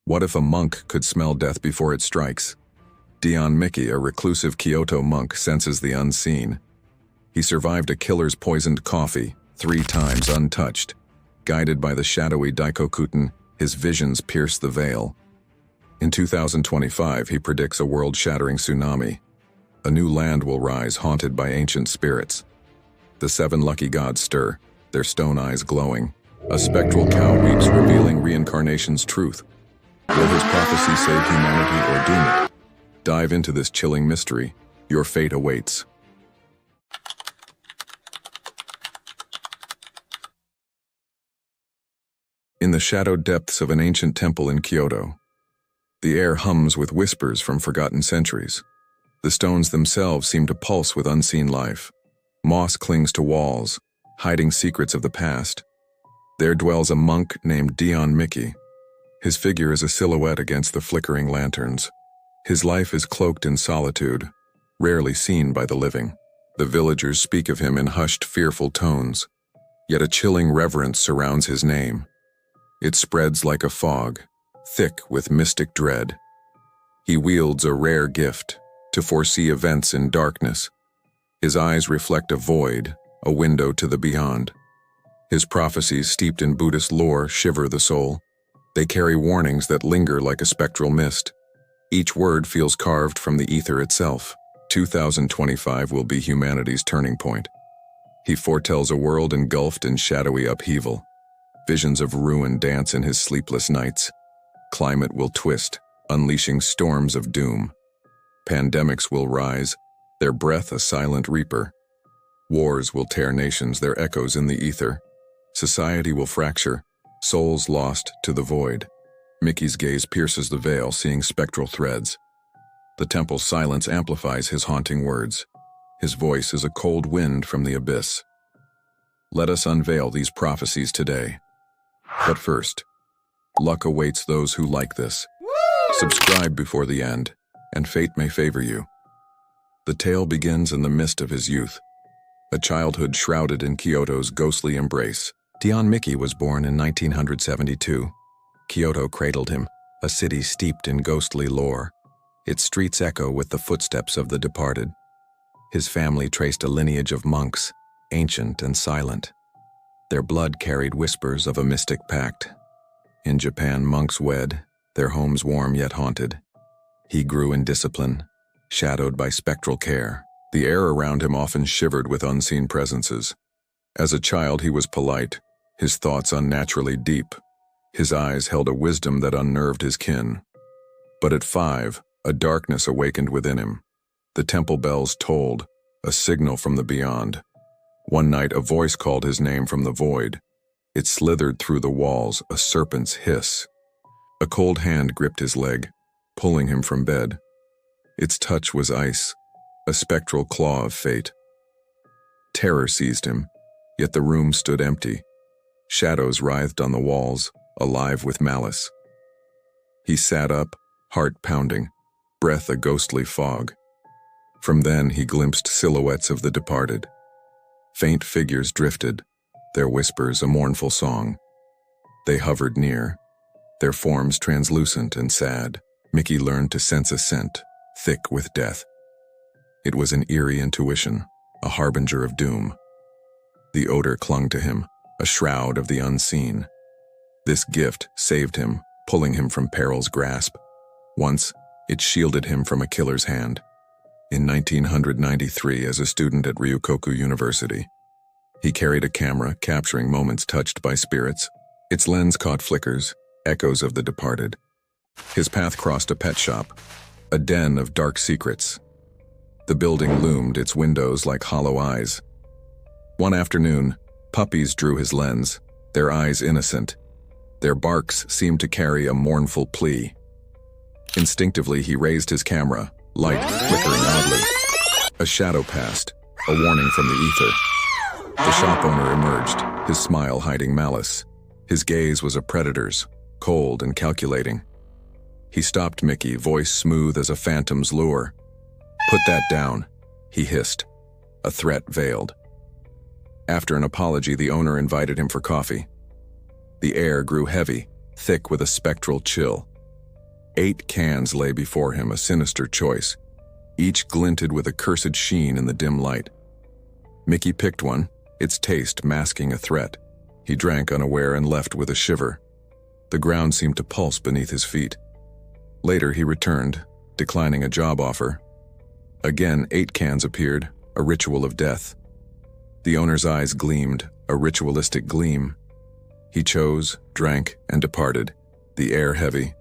What if a monk could smell death before it strikes? Dion Mickey, a reclusive Kyoto monk, senses the unseen. He survived a killer's poisoned coffee, 3 times untouched. Guided by the shadowy Daikokuten, his visions pierce the veil. In 2025, he predicts a world-shattering tsunami. A new land will rise, haunted by ancient spirits. The 7 lucky gods stir, their stone eyes glowing. A spectral cow weeps, revealing reincarnation's truth. Will his prophecy save humanity or doom it? Dive into this chilling mystery. Your fate awaits. In the shadowed depths of an ancient temple in Kyoto, the air hums with whispers from forgotten centuries. The stones themselves seem to pulse with unseen life. Moss clings to walls, hiding secrets of the past. There dwells a monk named Dion Mickey. His figure is a silhouette against the flickering lanterns. His life is cloaked in solitude, rarely seen by the living. The villagers speak of him in hushed, fearful tones, yet a chilling reverence surrounds his name. It spreads like a fog, thick with mystic dread. He wields a rare gift, to foresee events in darkness. His eyes reflect a void, a window to the beyond. His prophecies, steeped in Buddhist lore, shiver the soul. They carry warnings that linger like a spectral mist. Each word feels carved from the ether itself. 2025 will be humanity's turning point. He foretells a world engulfed in shadowy upheaval. Visions of ruin dance in his sleepless nights. Climate will twist, unleashing storms of doom. Pandemics will rise, their breath a silent reaper. Wars will tear nations, their echoes in the ether. Society will fracture, souls lost to the void. Mickey's gaze pierces the veil, seeing spectral threads. The temple's silence amplifies his haunting words. His voice is a cold wind from the abyss. Let us unveil these prophecies today. But first, luck awaits those who like this. Subscribe before the end, and fate may favor you. The tale begins in the mist of his youth, a childhood shrouded in Kyoto's ghostly embrace. Dion Mickey was born in 1972. Kyoto cradled him, a city steeped in ghostly lore. Its streets echo with the footsteps of the departed. His family traced a lineage of monks, ancient and silent. Their blood carried whispers of a mystic pact. In Japan, monks wed, their homes warm yet haunted. He grew in discipline, shadowed by spectral care. The air around him often shivered with unseen presences. As a child, he was polite, his thoughts unnaturally deep. His eyes held a wisdom that unnerved his kin. But at 5, a darkness awakened within him. The temple bells tolled, a signal from the beyond. One night, a voice called his name from the void. It slithered through the walls, a serpent's hiss. A cold hand gripped his leg, pulling him from bed. Its touch was ice, a spectral claw of fate. Terror seized him, yet the room stood empty. Shadows writhed on the walls, alive with malice. He sat up, heart pounding, breath a ghostly fog. From then he glimpsed silhouettes of the departed. Faint figures drifted, their whispers a mournful song. They hovered near, their forms translucent and sad. Mickey learned to sense a scent, thick with death. It was an eerie intuition, a harbinger of doom. The odor clung to him, a shroud of the unseen. This gift saved him, pulling him from peril's grasp. Once, it shielded him from a killer's hand. In 1993, as a student at Ryukoku University, he carried a camera capturing moments touched by spirits. Its lens caught flickers, echoes of the departed. His path crossed a pet shop, a den of dark secrets. The building loomed, its windows like hollow eyes. One afternoon, puppies drew his lens, their eyes innocent. Their barks seemed to carry a mournful plea. Instinctively, he raised his camera, light flickering oddly. A shadow passed, a warning from the ether. The shop owner emerged, his smile hiding malice. His gaze was a predator's, cold and calculating. He stopped Mickey, voice smooth as a phantom's lure. "Put that down," he hissed, a threat veiled. After an apology, the owner invited him for coffee. The air grew heavy, thick with a spectral chill. 8 cans lay before him, a sinister choice. Each glinted with a cursed sheen in the dim light. Mickey picked one, its taste masking a threat. He drank unaware and left with a shiver. The ground seemed to pulse beneath his feet. Later he returned, declining a job offer. Again 8 cans appeared, a ritual of death. The owner's eyes gleamed, a ritualistic gleam. He chose, drank, and departed, the air heavy.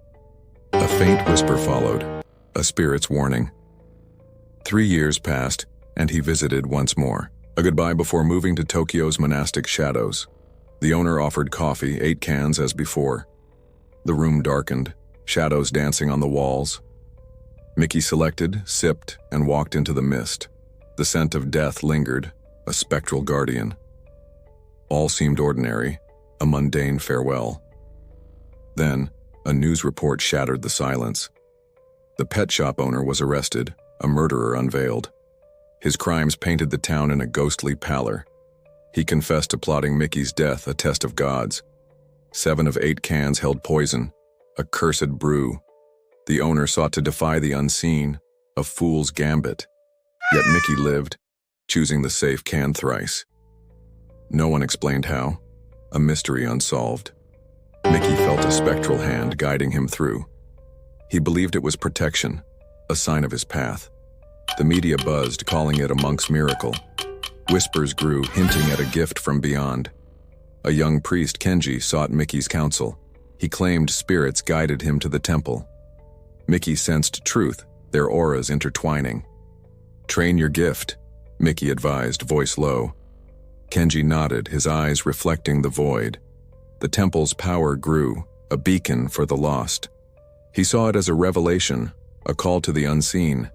A faint whisper followed, a spirit's warning. 3 years passed, and he visited once more. A goodbye before moving to Tokyo's monastic shadows. The owner offered coffee, 8 cans as before. The room darkened, shadows dancing on the walls. Mickey selected, sipped, and walked into the mist. The scent of death lingered, a spectral guardian. All seemed ordinary, a mundane farewell. Then, a news report shattered the silence. The pet shop owner was arrested, a murderer unveiled. His crimes painted the town in a ghostly pallor. He confessed to plotting Mickey's death, a test of gods. 7 of 8 cans held poison, a cursed brew. The owner sought to defy the unseen, a fool's gambit. Yet Mickey lived, choosing the safe can thrice. No one explained how, a mystery unsolved. Mickey felt a spectral hand guiding him through. He believed it was protection, a sign of his path. The media buzzed, calling it a monk's miracle. Whispers grew, hinting at a gift from beyond. A young priest, Kenji, sought Mickey's counsel. He claimed spirits guided him to the temple. Mickey sensed truth, their auras intertwining. "Train your gift," Mickey advised, voice low. Kenji nodded, his eyes reflecting the void. The temple's power grew, a beacon for the lost. He saw it as a revelation, a call to the unseen.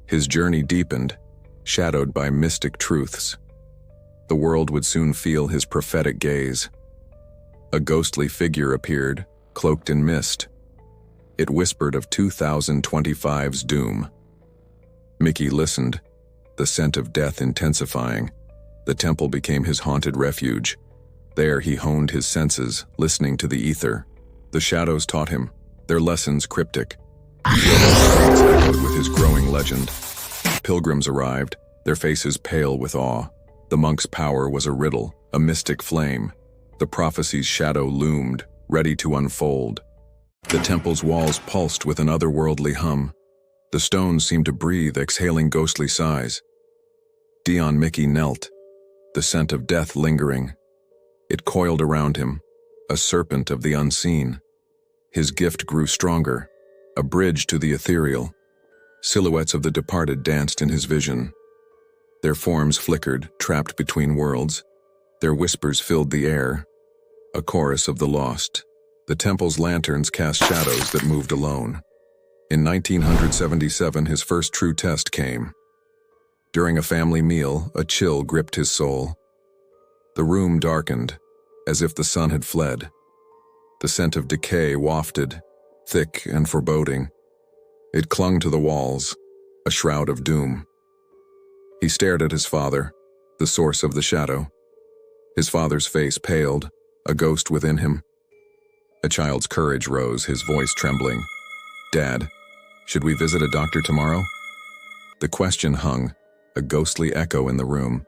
His journey deepened, shadowed by mystic truths. The world would soon feel his prophetic gaze. A ghostly figure appeared, cloaked in mist. It whispered of 2025's doom. Mickey listened, the scent of death intensifying. The temple became his haunted refuge. There he honed his senses, listening to the ether. The shadows taught him, their lessons cryptic. Streets echoed with his growing legend. Pilgrims arrived, their faces pale with awe. The monk's power was a riddle, a mystic flame. The prophecy's shadow loomed, ready to unfold. The temple's walls pulsed with an otherworldly hum. The stones seemed to breathe, exhaling ghostly sighs. Dion Mickey knelt, the scent of death lingering. It coiled around him, a serpent of the unseen. His gift grew stronger, a bridge to the ethereal. Silhouettes of the departed danced in his vision. Their forms flickered, trapped between worlds. Their whispers filled the air, a chorus of the lost. The temple's lanterns cast shadows that moved alone. In 1977, his first true test came. During a family meal, a chill gripped his soul. The room darkened, as if the sun had fled. The scent of decay wafted, thick and foreboding. It clung to the walls, a shroud of doom. He stared at his father, the source of the shadow. His father's face paled, a ghost within him. A child's courage rose, his voice trembling. "Dad, should we visit a doctor tomorrow?" The question hung, a ghostly echo in the room.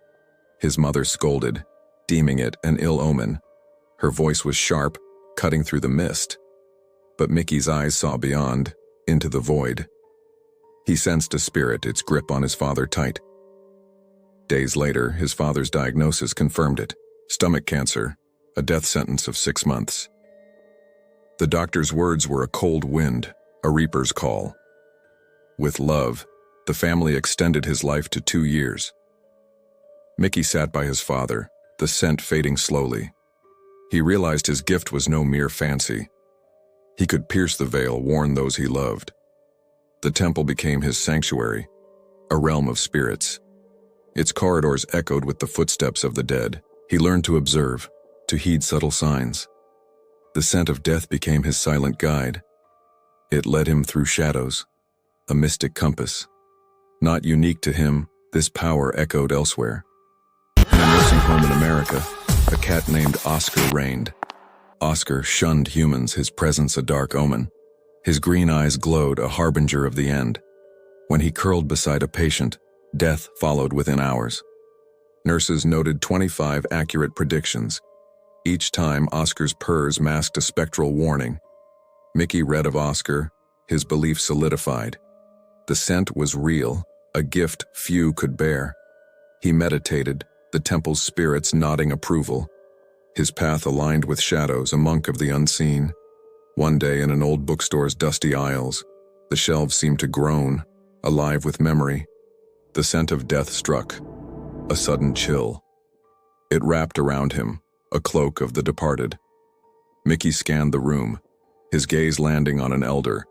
His mother scolded, deeming it an ill omen. Her voice was sharp, cutting through the mist. But Mickey's eyes saw beyond, into the void. He sensed a spirit, its grip on his father tight. Days later, his father's diagnosis confirmed it. Stomach cancer, a death sentence of 6 months. The doctor's words were a cold wind, a reaper's call. With love, the family extended his life to 2 years. Mickey sat by his father, the scent fading slowly. He realized his gift was no mere fancy. He could pierce the veil, warn those he loved. The temple became his sanctuary, a realm of spirits. Its corridors echoed with the footsteps of the dead. He learned to observe, to heed subtle signs. The scent of death became his silent guide. It led him through shadows, a mystic compass. Not unique to him, this power echoed elsewhere. In a nursing home in America, a cat named Oscar reigned. Oscar shunned humans, his presence a dark omen. His green eyes glowed, a harbinger of the end. When he curled beside a patient, death followed within hours. Nurses noted 25 accurate predictions. Each time, Oscar's purrs masked a spectral warning. Mickey read of Oscar, his belief solidified. The scent was real, a gift few could bear. He meditated, the temple's spirits nodding approval. His path aligned with shadows, a monk of the unseen. One day in an old bookstore's dusty aisles, the shelves seemed to groan, alive with memory. The scent of death struck, a sudden chill. It wrapped around him, a cloak of the departed. Mickey scanned the room, his gaze landing on an elder.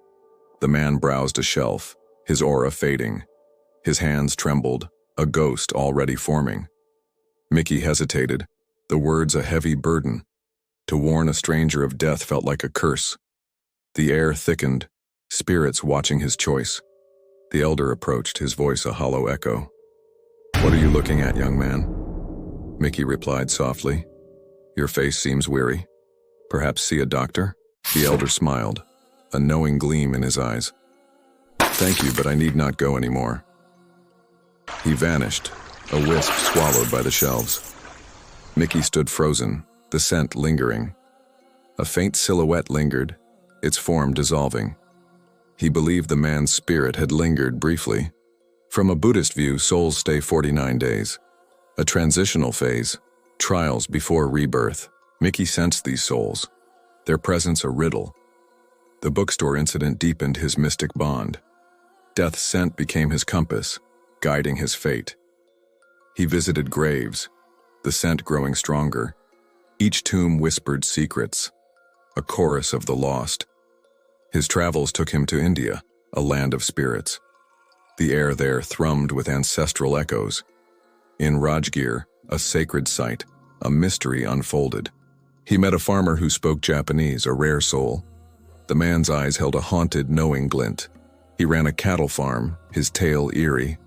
The man browsed a shelf, his aura fading. His hands trembled, a ghost already forming. Mickey hesitated, the words a heavy burden. To warn a stranger of death felt like a curse. The air thickened, spirits watching his choice. The elder approached, his voice a hollow echo. "What are you looking at, young man?" Mickey replied softly. "Your face seems weary. Perhaps see a doctor?" The elder smiled, a knowing gleam in his eyes. "Thank you, but I need not go anymore." He vanished, a wisp swallowed by the shelves. Mickey stood frozen, the scent lingering. A faint silhouette lingered, its form dissolving. He believed the man's spirit had lingered briefly. From a Buddhist view, souls stay 49 days. A transitional phase, trials before rebirth. Mickey sensed these souls, their presence a riddle. The bookstore incident deepened his mystic bond. Death's scent became his compass, guiding his fate. He visited graves, the scent growing stronger. Each tomb whispered secrets, a chorus of the lost. His travels took him to India, a land of spirits. The air there thrummed with ancestral echoes. In Rajgir, a sacred site, a mystery unfolded. He met a farmer who spoke Japanese, a rare soul. The man's eyes held a haunted, knowing glint. He ran a cattle farm, his tale eerie.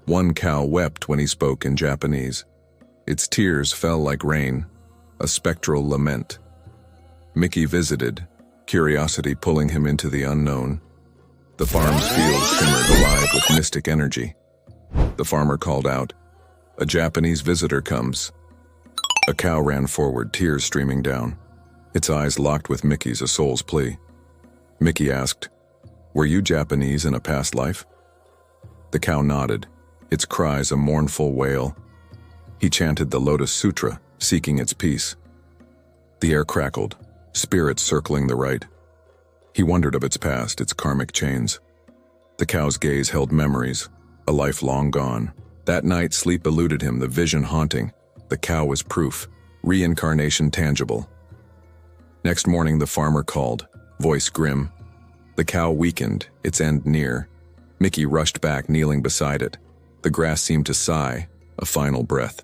One cow wept when he spoke in Japanese. Its tears fell like rain, a spectral lament. Mickey visited, curiosity pulling him into the unknown. The farm's fields shimmered alive with mystic energy. The farmer called out, "A Japanese visitor comes." A cow ran forward, tears streaming down. Its eyes locked with Mickey's, a soul's plea. Mickey asked, "Were you Japanese in a past life?" The cow nodded, its cries a mournful wail. He chanted the Lotus Sutra, seeking its peace. The air crackled, spirits circling the right. He wondered of its past, its karmic chains. The cow's gaze held memories, a life long gone. That night, sleep eluded him, the vision haunting. The cow was proof, reincarnation tangible. Next morning, the farmer called, voice grim. The cow weakened, its end near. Mickey rushed back, kneeling beside it. The grass seemed to sigh, a final breath.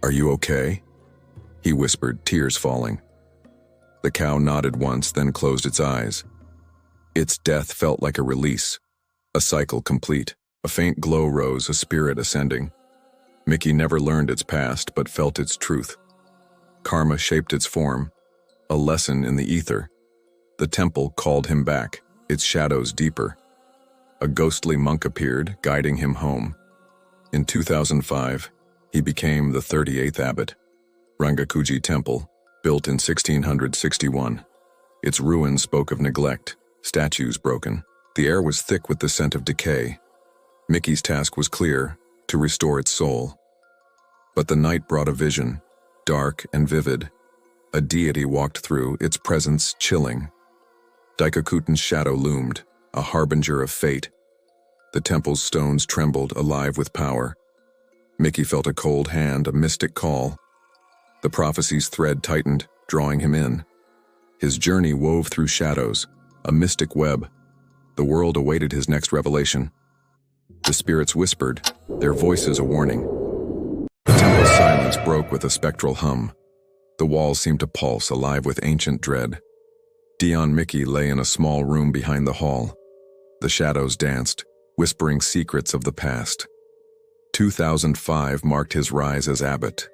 "Are you okay?" he whispered, tears falling. The cow nodded once, then closed its eyes. Its death felt like a release, a cycle complete. A faint glow rose, a spirit ascending. Mickey never learned its past, but felt its truth. Karma shaped its form, a lesson in the ether. The temple called him back, its shadows deeper. A ghostly monk appeared, guiding him home. In 2005, he became the 38th abbot. Rangakuji Temple, built in 1661. Its ruins spoke of neglect, statues broken. The air was thick with the scent of decay. Mickey's task was clear, to restore its soul. But the night brought a vision, dark and vivid. A deity walked through, its presence chilling. Daikokuten's shadow loomed, a harbinger of fate. The temple's stones trembled, alive with power. Mickey felt a cold hand, a mystic call. The prophecy's thread tightened, drawing him in. His journey wove through shadows, a mystic web. The world awaited his next revelation. The spirits whispered, their voices a warning. The temple's silence broke with a spectral hum. The walls seemed to pulse, alive with ancient dread. Dion Mickey lay in a small room behind the hall. The shadows danced, whispering secrets of the past. 2005 marked his rise as abbot.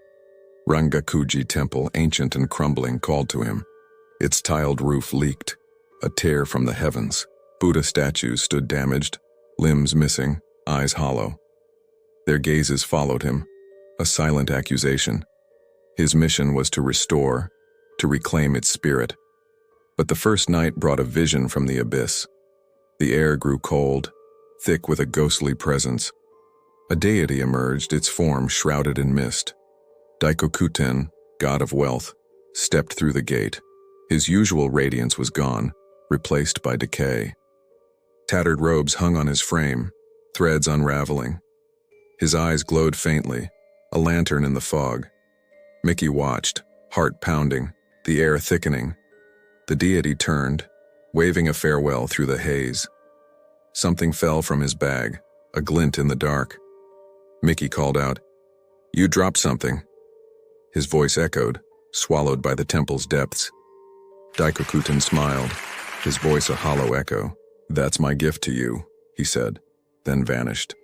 Rangakuji Temple, ancient and crumbling, called to him. Its tiled roof leaked, a tear from the heavens. Buddha statues stood damaged, limbs missing, eyes hollow. Their gazes followed him, a silent accusation. His mission was to restore, to reclaim its spirit. But the first night brought a vision from the abyss. The air grew cold, thick with a ghostly presence. A deity emerged, its form shrouded in mist. Daikokuten, god of wealth, stepped through the gate. His usual radiance was gone, replaced by decay. Tattered robes hung on his frame, threads unraveling. His eyes glowed faintly, a lantern in the fog. Mickey watched, heart pounding, the air thickening. The deity turned, waving a farewell through the haze. Something fell from his bag, a glint in the dark. Mickey called out, "You dropped something." His voice echoed, swallowed by the temple's depths. Daikokuten smiled, his voice a hollow echo. "That's my gift to you," he said, then vanished.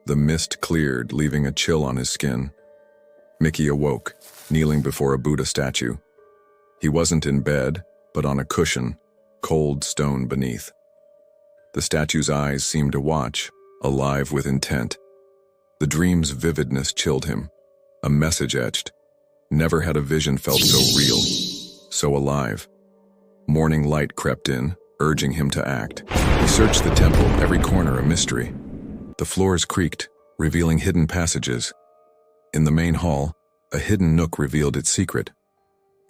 The mist cleared, leaving a chill on his skin. Mickey awoke, kneeling before a Buddha statue. He wasn't in bed, but on a cushion, cold stone beneath. The statue's eyes seemed to watch, alive with intent. The dream's vividness chilled him, a message etched. Never had a vision felt so real, so alive. Morning light crept in, urging him to act. He searched the temple, every corner a mystery. The floors creaked, revealing hidden passages. In the main hall, a hidden nook revealed its secret.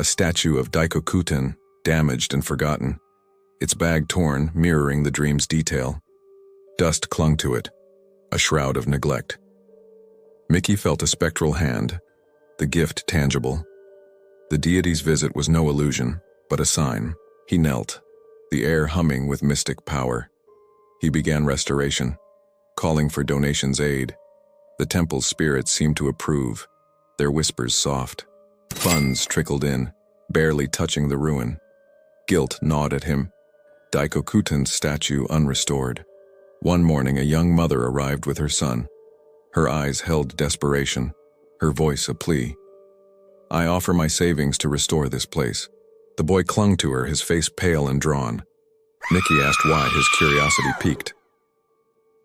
A statue of Daikokuten, damaged and forgotten, its bag torn, mirroring the dream's detail. Dust clung to it, a shroud of neglect. Mickey felt a spectral hand, the gift tangible. The deity's visit was no illusion, but a sign. He knelt, the air humming with mystic power. He began restoration, calling for donations' aid. The temple's spirits seemed to approve, their whispers soft. Funds trickled in, barely touching the ruin. Guilt gnawed at him, Daikokuten's statue unrestored. One morning, a young mother arrived with her son. Her eyes held desperation, her voice a plea. "I offer my savings to restore this place." The boy clung to her, his face pale and drawn. Mickey asked why, his curiosity piqued.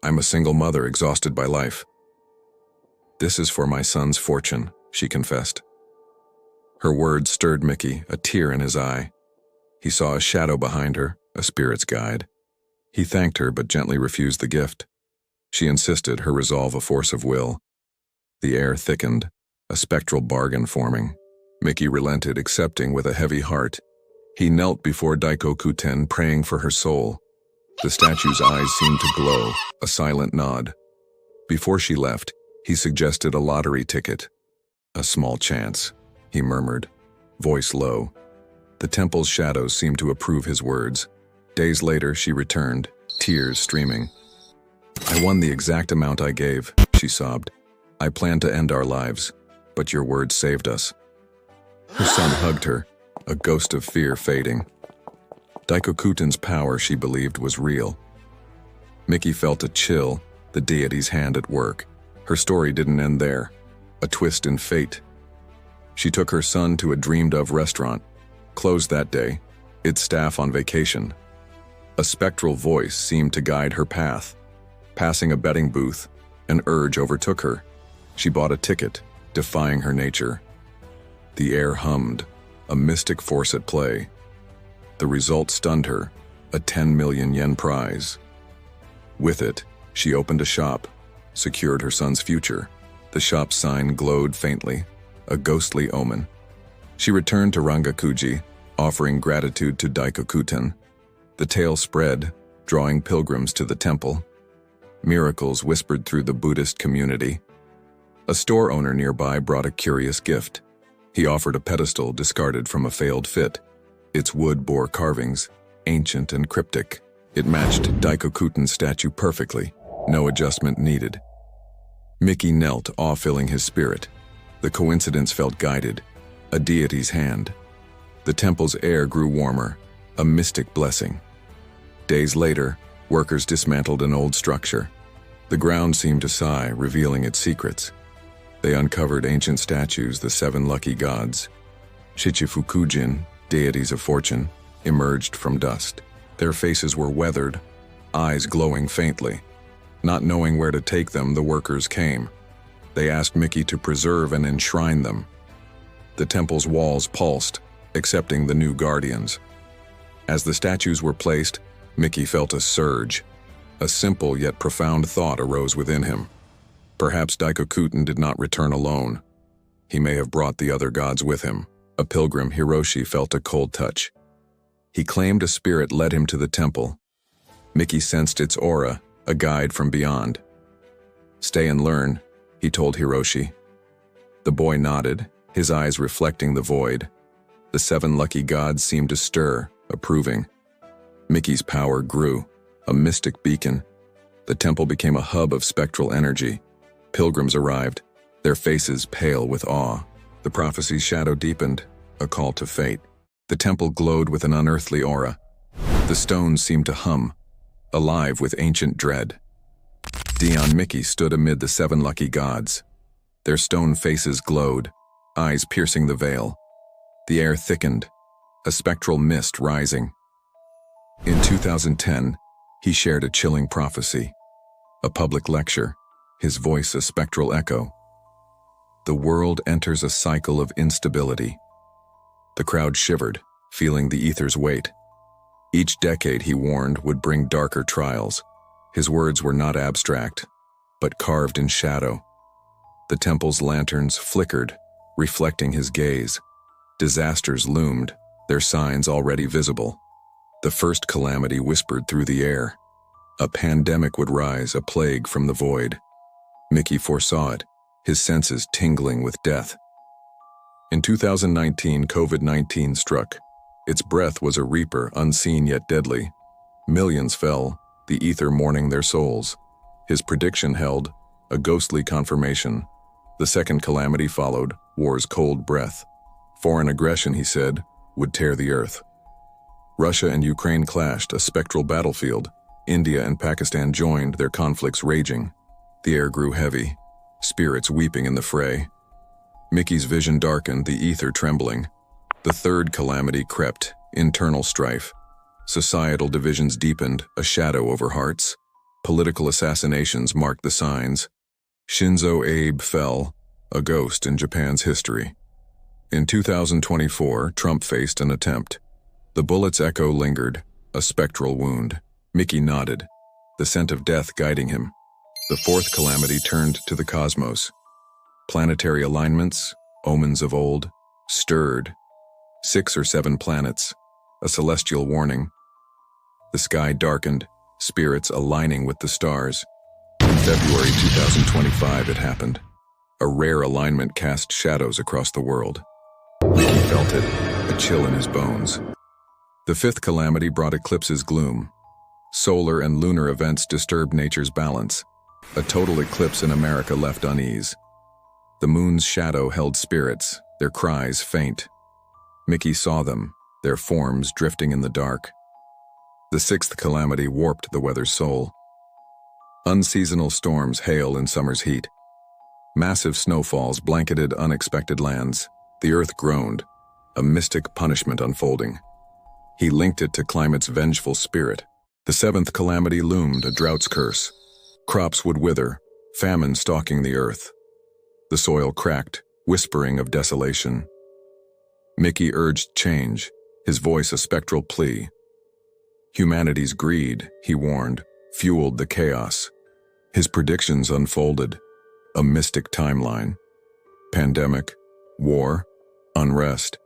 "I'm a single mother exhausted by life." "This is for my son's fortune," she confessed. Her words stirred Mickey, a tear in his eye. He saw a shadow behind her, a spirit's guide. He thanked her but gently refused the gift. She insisted, her resolve a force of will. The air thickened, a spectral bargain forming. Mickey relented, accepting with a heavy heart. He knelt before Daikokuten, praying for her soul. The statue's eyes seemed to glow, a silent nod. Before she left, he suggested a lottery ticket. "A small chance," he murmured, voice low. The temple's shadows seemed to approve his words. Days later, she returned, tears streaming. "I won the exact amount I gave," she sobbed. "I planned to end our lives, but your words saved us." Her son hugged her, a ghost of fear fading. Daikokuten's power, she believed, was real. Mickey felt a chill, the deity's hand at work. Her story didn't end there, a twist in fate. She took her son to a dreamed-of restaurant, closed that day, its staff on vacation. A spectral voice seemed to guide her path. Passing a betting booth, an urge overtook her. She bought a ticket, defying her nature. The air hummed, a mystic force at play. The result stunned her, a 10 million yen prize. With it, she opened a shop, secured her son's future. The shop's sign glowed faintly, a ghostly omen. She returned to Rangakuji, offering gratitude to Daikokuten. The tale spread, drawing pilgrims to the temple. Miracles whispered through the Buddhist community. A store owner nearby brought a curious gift. He offered a pedestal discarded from a failed fit. Its wood bore carvings, ancient and cryptic. It matched Daikokuten's statue perfectly, no adjustment needed. Mickey knelt, awe-filling his spirit. The coincidence felt guided, a deity's hand. The temple's air grew warmer, a mystic blessing. Days later, workers dismantled an old structure. The ground seemed to sigh, revealing its secrets. They uncovered ancient statues, the 7 lucky gods. Shichifukujin, deities of fortune. emerged from dust. Their faces were weathered, eyes glowing faintly. Not knowing where to take them, the workers came. They asked Mickey to preserve and enshrine them. The temple's walls pulsed, accepting the new guardians. As the statues were placed, Mickey felt a surge. A simple yet profound thought arose within him. Perhaps Daikokuten did not return alone. He may have brought the other gods with him. A pilgrim, Hiroshi, felt a cold touch. He claimed a spirit led him to the temple. Mickey sensed its aura, a guide from beyond. "Stay and learn," he told Hiroshi. The boy nodded, his eyes reflecting the void. The 7 lucky gods seemed to stir, approving. Mickey's power grew, a mystic beacon. The temple became a hub of spectral energy. Pilgrims arrived, their faces pale with awe. The prophecy's shadow deepened, a call to fate. The temple glowed with an unearthly aura. The stones seemed to hum, alive with ancient dread. Dion Mickey stood amid the 7 lucky gods. Their stone faces glowed, eyes piercing the veil. The air thickened, a spectral mist rising. In 2010, he shared a chilling prophecy. A public lecture, his voice a spectral echo. The world enters a cycle of instability. The crowd shivered, feeling the ether's weight. Each decade, he warned, would bring darker trials. His words were not abstract, but carved in shadow. The temple's lanterns flickered, reflecting his gaze. Disasters loomed, their signs already visible. The first calamity whispered through the air. A pandemic would rise, a plague from the void. Mickey foresaw it, his senses tingling with death. In 2019, COVID-19 struck. Its breath was a reaper, unseen yet deadly. Millions fell, the ether mourning their souls. His prediction held, a ghostly confirmation. The second calamity followed, war's cold breath. Foreign aggression, he said, would tear the earth. Russia and Ukraine clashed, a spectral battlefield. India and Pakistan joined, their conflicts raging. The air grew heavy, spirits weeping in the fray. Mickey's vision darkened, the ether trembling. The third calamity crept, internal strife. Societal divisions deepened, a shadow over hearts. Political assassinations marked the signs. Shinzo Abe fell, a ghost in Japan's history. In 2024, Trump faced an attempt. The bullet's echo lingered, a spectral wound. Mickey nodded, the scent of death guiding him. The fourth calamity turned to the cosmos. Planetary alignments, omens of old, stirred. 6 or 7 planets, a celestial warning. The sky darkened, spirits aligning with the stars. In February 2025 it happened. A rare alignment cast shadows across the world. Mickey felt it, a chill in his bones. The fifth calamity brought eclipses gloom. Solar and lunar events disturbed nature's balance. A total eclipse in America left unease. The moon's shadow held spirits, their cries faint. Mickey saw them, their forms drifting in the dark. The sixth calamity warped the weather's soul. Unseasonal storms hail in summer's heat. Massive snowfalls blanketed unexpected lands. The earth groaned, a mystic punishment unfolding. He linked it to climate's vengeful spirit. The seventh calamity loomed, a drought's curse. Crops would wither, famine stalking the earth. The soil cracked, whispering of desolation. Mickey urged change, his voice a spectral plea. Humanity's greed, he warned, fueled the chaos. His predictions unfolded, a mystic timeline. Pandemic, war, unrest,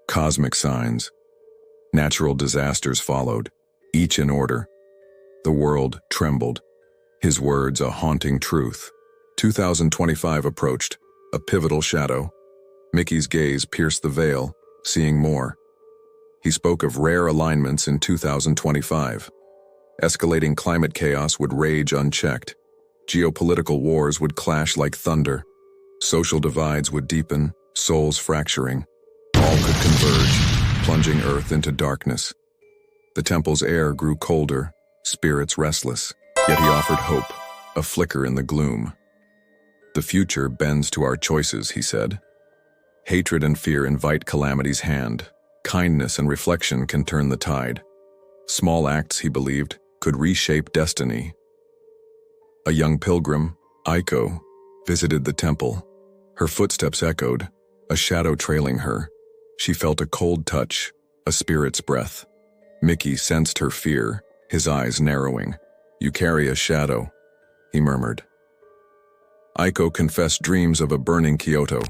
cosmic signs. Natural disasters followed, each in order. The world trembled, his words a haunting truth. 2025 approached, a pivotal shadow. Mickey's gaze pierced the veil, seeing more. He spoke of rare alignments in 2025. Escalating climate chaos would rage unchecked. Geopolitical wars would clash like thunder. Social divides would deepen, souls fracturing. All could converge, plunging Earth into darkness. The temple's air grew colder, spirits restless. Yet he offered hope, a flicker in the gloom. The future bends to our choices, he said. Hatred and fear invite calamity's hand. Kindness and reflection can turn the tide. Small acts, he believed, could reshape destiny. A young pilgrim, Aiko, visited the temple. Her footsteps echoed, a shadow trailing her. She felt a cold touch, a spirit's breath. Mickey sensed her fear, his eyes narrowing. "You carry a shadow," he murmured. Aiko confessed dreams of a burning Kyoto.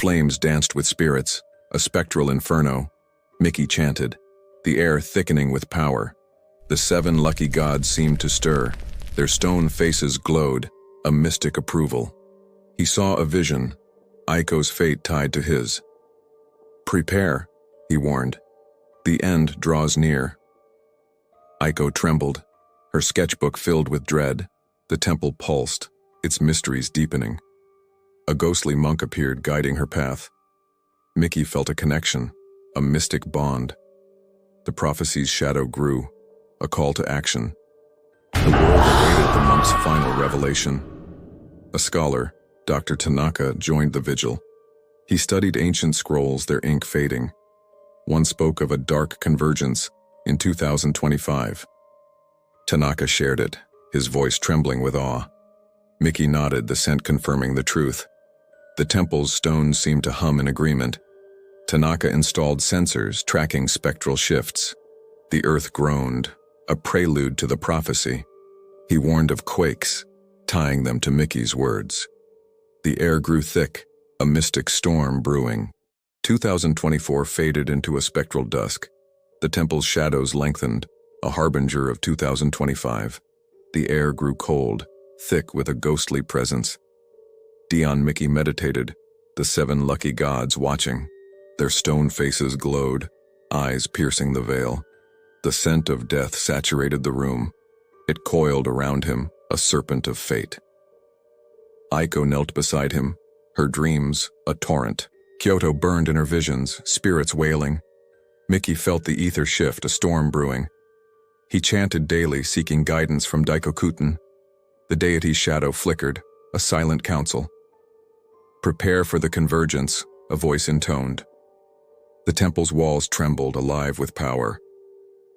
Flames danced with spirits, a spectral inferno. Mickey chanted, the air thickening with power. The 7 lucky gods seemed to stir. Their stone faces glowed, a mystic approval. He saw a vision, Aiko's fate tied to his. "Prepare," he warned. "The end draws near." Aiko trembled, her sketchbook filled with dread. The temple pulsed, its mysteries deepening. A ghostly monk appeared, guiding her path. Mickey felt a connection, a mystic bond. The prophecy's shadow grew, a call to action. The world awaited the monk's final revelation. A scholar, Dr. Tanaka, joined the vigil. He studied ancient scrolls, their ink fading. One spoke of a dark convergence in 2025. Tanaka shared it, his voice trembling with awe. Mickey nodded, the scent confirming the truth. The temple's stones seemed to hum in agreement. Tanaka installed sensors tracking spectral shifts. The earth groaned, a prelude to the prophecy. He warned of quakes, tying them to Mickey's words. The air grew thick, a mystic storm brewing. 2024 faded into a spectral dusk. The temple's shadows lengthened, a harbinger of 2025. The air grew cold, thick with a ghostly presence. Dion Mickey meditated, the 7 lucky gods watching. Their stone faces glowed, eyes piercing the veil. The scent of death saturated the room. It coiled around him, a serpent of fate. Aiko knelt beside him, her dreams a torrent. Kyoto burned in her visions, spirits wailing. Mickey felt the ether shift, a storm brewing. He chanted daily, seeking guidance from Daikokuten. The deity's shadow flickered, a silent counsel. "Prepare for the convergence," a voice intoned. The temple's walls trembled, alive with power.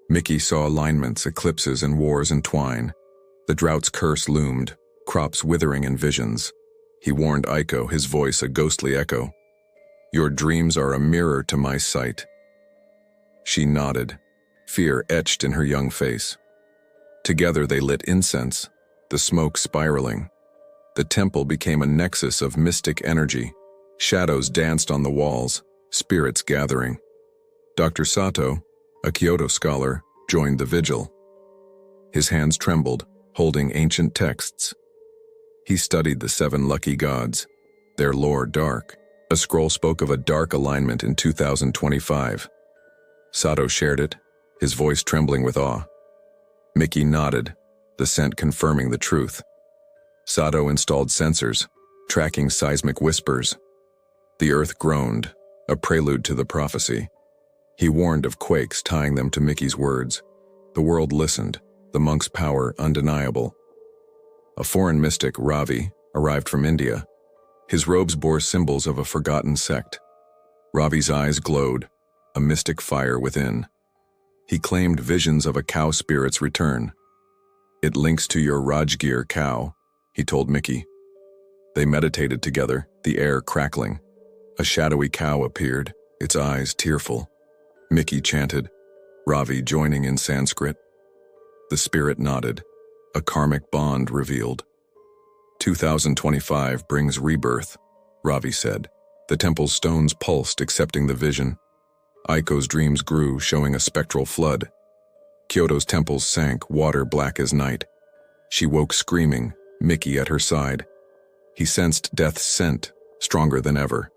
Mickey saw alignments, eclipses, and wars entwine. The drought's curse loomed, crops withering in visions. He warned Aiko, his voice a ghostly echo. "Your dreams are a mirror to my sight." She nodded, fear etched in her young face. Together they lit incense, the smoke spiraling. The temple became a nexus of mystic energy. Shadows danced on the walls, spirits gathering. Dr. Sato, a Kyoto scholar, joined the vigil. His hands trembled, holding ancient texts. He studied the 7 lucky gods, their lore dark. A scroll spoke of a dark alignment in 2025. Sato shared it, his voice trembling with awe. Mickey nodded, the scent confirming the truth. Sato installed sensors, tracking seismic whispers. The earth groaned, a prelude to the prophecy. He warned of quakes, tying them to Mickey's words. The world listened, the monk's power undeniable. A foreign mystic, Ravi, arrived from India. His robes bore symbols of a forgotten sect. Ravi's eyes glowed, a mystic fire within. He claimed visions of a cow spirit's return. "It links to your Rajgir cow," he told Mickey. They meditated together, the air crackling. A shadowy cow appeared, its eyes tearful. Mickey chanted, Ravi joining in Sanskrit. The spirit nodded, a karmic bond revealed. 2025 brings rebirth, Ravi said. The temple's stones pulsed, accepting the vision. Aiko's dreams grew, showing a spectral flood. Kyoto's temples sank, water black as night. She woke screaming, Mickey at her side. He sensed death's scent, stronger than ever.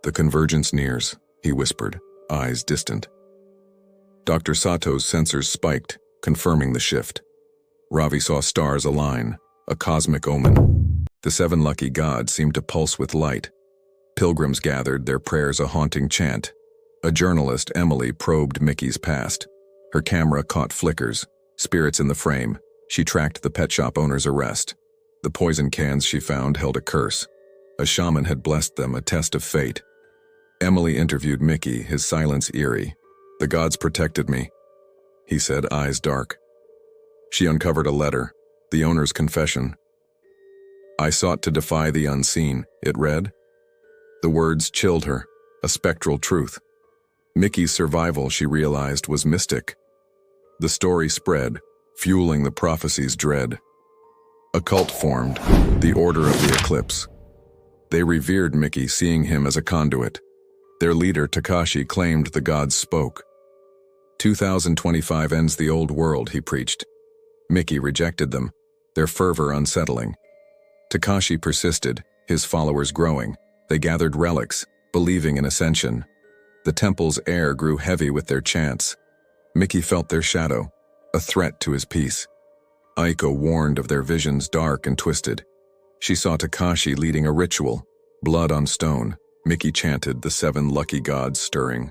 "The convergence nears," he whispered, eyes distant. Dr. Sato's sensors spiked, confirming the shift. Ravi saw stars align, a cosmic omen. The 7 lucky gods seemed to pulse with light. Pilgrims gathered, their prayers a haunting chant. A journalist, Emily, probed Mickey's past. Her camera caught flickers, spirits in the frame. She tracked the pet shop owner's arrest. The poison cans she found held a curse. A shaman had blessed them, a test of fate. Emily interviewed Mickey, his silence eerie. "The gods protected me," he said, eyes dark. She uncovered a letter, the owner's confession. "I sought to defy the unseen," it read. The words chilled her, a spectral truth. Mickey's survival, she realized, was mystic. The story spread, fueling the prophecy's dread. A cult formed, the Order of the Eclipse. They revered Mickey, seeing him as a conduit. Their leader, Takashi, claimed the gods spoke. 2025 ends the old world, he preached. Mickey rejected them, their fervor unsettling. Takashi persisted, his followers growing. They gathered relics, believing in ascension. The temple's air grew heavy with their chants. Mickey felt their shadow, a threat to his peace. Aiko warned of their visions dark and twisted. She saw Takashi leading a ritual, blood on stone. Mickey chanted, the 7 lucky gods stirring.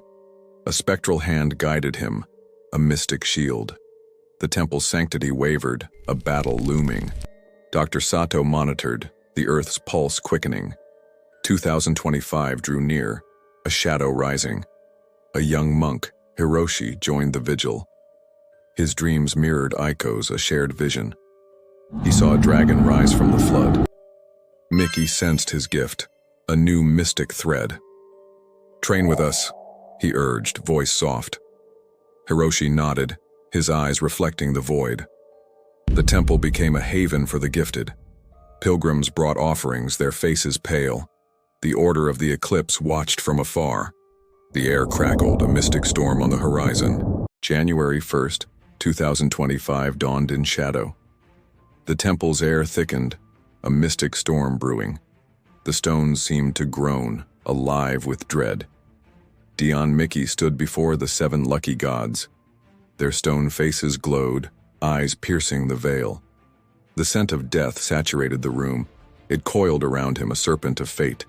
A spectral hand guided him, a mystic shield. The temple's sanctity wavered, a battle looming. Dr. Sato monitored, the earth's pulse quickening. 2025 drew near, a shadow rising. A young monk, Hiroshi, joined the vigil. His dreams mirrored Aiko's, a shared vision. He saw a dragon rise from the flood. Mickey sensed his gift, a new mystic thread. "Train with us," he urged, voice soft. Hiroshi nodded, his eyes reflecting the void. The temple became a haven for the gifted. Pilgrims brought offerings, their faces pale. The Order of the Eclipse watched from afar. The air crackled, a mystic storm on the horizon. January 1st, 2025 dawned in shadow. The temple's air thickened, a mystic storm brewing. The stones seemed to groan, alive with dread. Dion Mickey stood before the 7 lucky gods. Their stone faces glowed, eyes piercing the veil. The scent of death saturated the room. It coiled around him, a serpent of fate.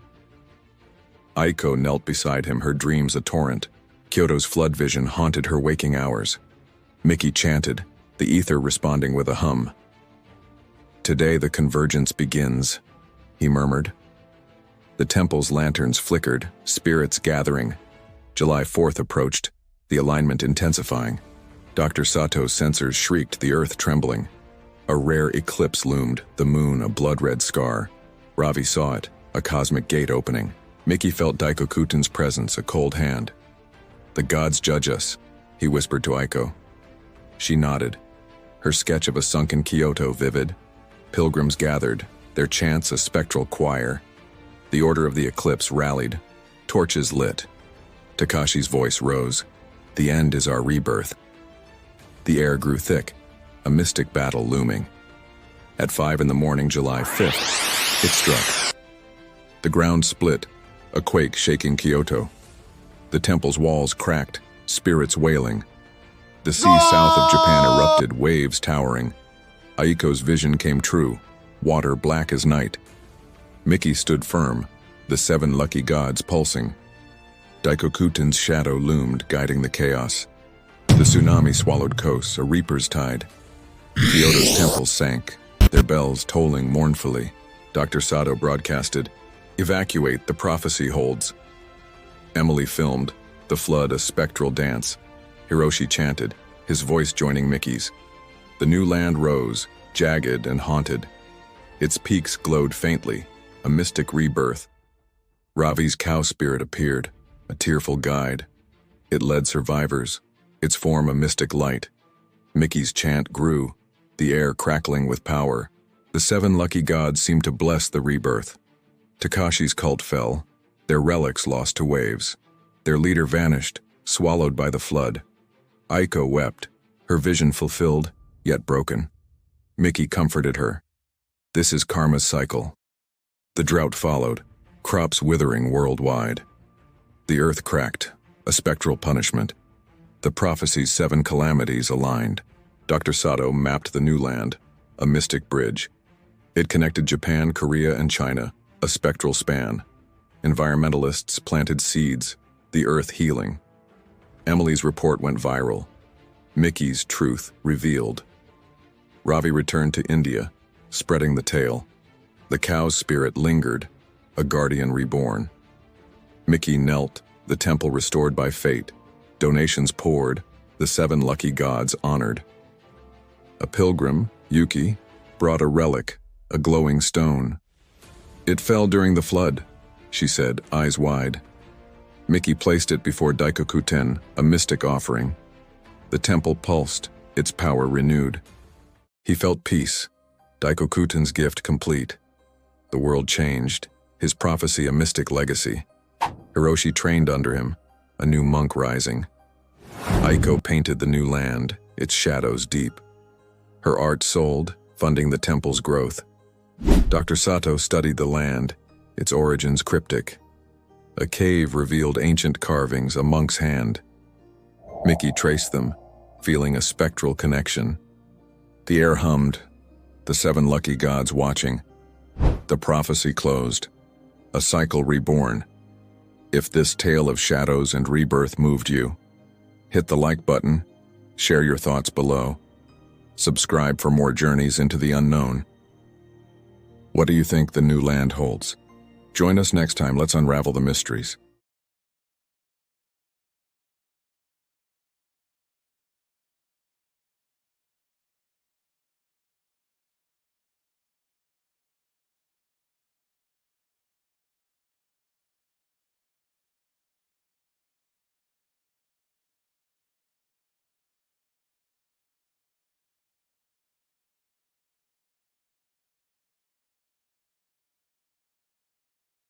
Aiko knelt beside him, her dreams a torrent. Kyoto's flood vision haunted her waking hours. Mickey chanted, the ether responding with a hum. "Today the convergence begins," he murmured. The temple's lanterns flickered, spirits gathering. July 4th approached, the alignment intensifying. Dr. Sato's sensors shrieked, the earth trembling. A rare eclipse loomed, the moon a blood-red scar. Ravi saw it, a cosmic gate opening. Mickey felt Daikokuten's presence, a cold hand. "The gods judge us," he whispered to Aiko. She nodded, her sketch of a sunken Kyoto vivid. Pilgrims gathered, their chants a spectral choir. The Order of the Eclipse rallied, torches lit. Takashi's voice rose, "The end is our rebirth." The air grew thick, a mystic battle looming. At 5 in the morning, July 5th, it struck. The ground split, a quake shaking Kyoto. The temple's walls cracked, spirits wailing. The sea south of Japan erupted, waves towering. Aiko's vision came true, water black as night. Mickey stood firm, the 7 lucky gods pulsing. Daikokuten's shadow loomed, guiding the chaos. The tsunami swallowed coasts, a reaper's tide. Kyoto's temples sank, their bells tolling mournfully. Dr. Sato broadcasted, "Evacuate, the prophecy holds." Emily filmed, the flood a spectral dance. Hiroshi chanted, his voice joining Mickey's. The new land rose, jagged and haunted. Its peaks glowed faintly, a mystic rebirth. Ravi's cow spirit appeared, a tearful guide. It led survivors, its form a mystic light. Mickey's chant grew, the air crackling with power. The 7 lucky gods seemed to bless the rebirth. Takashi's cult fell, their relics lost to waves. Their leader vanished, swallowed by the flood. Aiko wept, her vision fulfilled, yet broken. Mickey comforted her. This is karma's cycle. The drought followed, crops withering worldwide. The earth cracked, a spectral punishment. The prophecy's 7 calamities aligned. Dr. Sato mapped the new land, a mystic bridge. It connected Japan, Korea, and China, a spectral span. Environmentalists planted seeds, the earth healing. Emily's report went viral. Mickey's truth revealed. Ravi returned to India, spreading the tale. The cow's spirit lingered, a guardian reborn. Mickey knelt, the temple restored by fate, donations poured, the 7 lucky gods honored. A pilgrim, Yuki, brought a relic, a glowing stone. "It fell during the flood," she said, eyes wide. Mickey placed it before Daikokuten, a mystic offering. The temple pulsed, its power renewed. He felt peace, Daikokuten's gift complete. The world changed, his prophecy a mystic legacy. Hiroshi trained under him, a new monk rising. Aiko painted the new land, its shadows deep. Her art sold, funding the temple's growth. Dr. Sato studied the land, its origins cryptic. A cave revealed ancient carvings, a monk's hand. Mickey traced them, feeling a spectral connection. The air hummed, the 7 lucky gods watching. The prophecy closed, a cycle reborn. If this tale of shadows and rebirth moved you, hit the like button, share your thoughts below. Subscribe for more journeys into the unknown. What do you think the new land holds? Join us next time, let's unravel the mysteries.